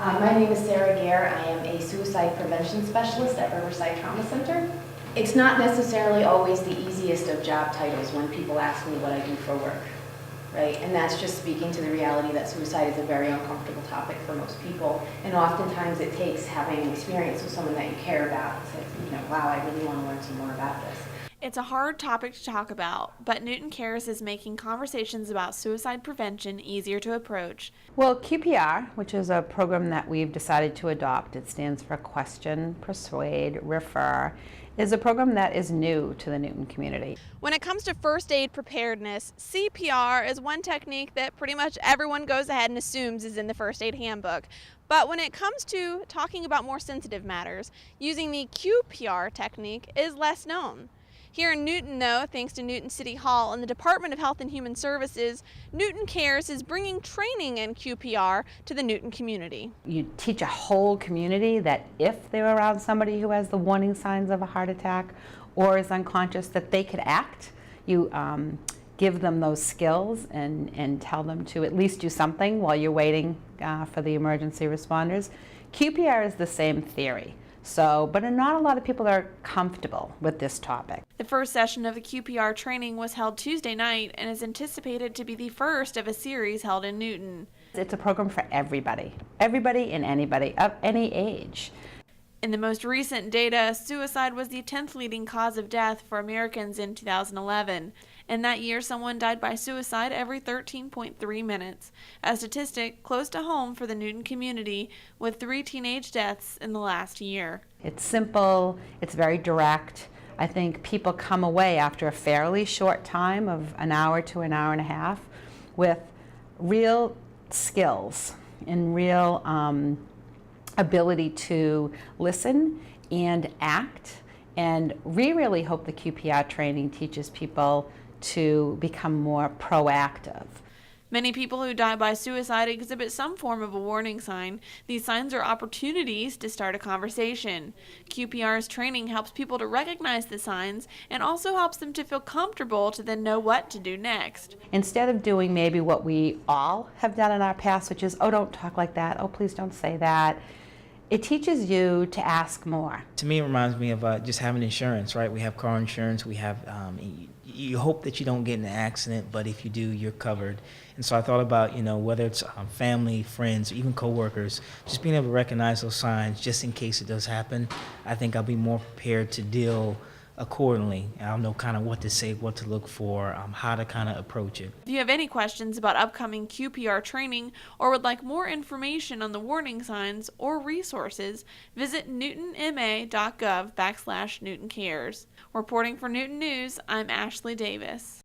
My name is Sarah Gare. I am a suicide prevention specialist at Riverside Trauma Center. It's not necessarily always the easiest of job titles when people ask me what I do for work, right? And that's just speaking to the reality that suicide is a very uncomfortable topic for most people. And oftentimes it takes having an experience with someone that you care about and say, wow, I really want to learn some more about this. It's a hard topic to talk about, but Newton Cares is making conversations about suicide prevention easier to approach. Well, QPR, which is a program that we've decided to adopt, it stands for Question, Persuade, Refer, is a program that is new to the Newton community. When it comes to first aid preparedness, CPR is one technique that pretty much everyone goes ahead and assumes is in the first aid handbook. But when it comes to talking about more sensitive matters, using the QPR technique is less known. Here in Newton, though, thanks to Newton City Hall and the Department of Health and Human Services, Newton Cares is bringing training in QPR to the Newton community. You teach a whole community that if they're around somebody who has the warning signs of a heart attack or is unconscious, that they could act. You give them those skills and tell them to at least do something while you're waiting for the emergency responders. QPR is the same theory. But not a lot of people are comfortable with this topic. The first session of the QPR training was held Tuesday night and is anticipated to be the first of a series held in Newton. It's a program for everybody and anybody of any age. In the most recent data, suicide was the 10th leading cause of death for Americans in 2011. And that year, someone died by suicide every 13.3 minutes, a statistic close to home for the Newton community, with 3 teenage deaths in the last year. It's simple, it's very direct. I think people come away after a fairly short time of an hour to an hour and a half with real skills and real ability to listen and act. And we really hope the QPR training teaches people to become more proactive. Many people who die by suicide exhibit some form of a warning sign. These signs are opportunities to start a conversation. QPR's training helps people to recognize the signs and also helps them to feel comfortable to then know what to do next. Instead of doing maybe what we all have done in our past, which is, oh, don't talk like that, oh, please don't say that, it teaches you to ask more. To me, it reminds me of just having insurance, right? We have car insurance. We have, you hope that you don't get in an accident, but if you do, you're covered. And so I thought about, whether it's family, friends, or even coworkers, just being able to recognize those signs just in case it does happen. I think I'll be more prepared to deal accordingly. I'll know kind of what to say, what to look for, how to kind of approach it. If you have any questions about upcoming QPR training or would like more information on the warning signs or resources, visit newtonma.gov/Newton Cares. Reporting for Newton News, I'm Ashley Davis.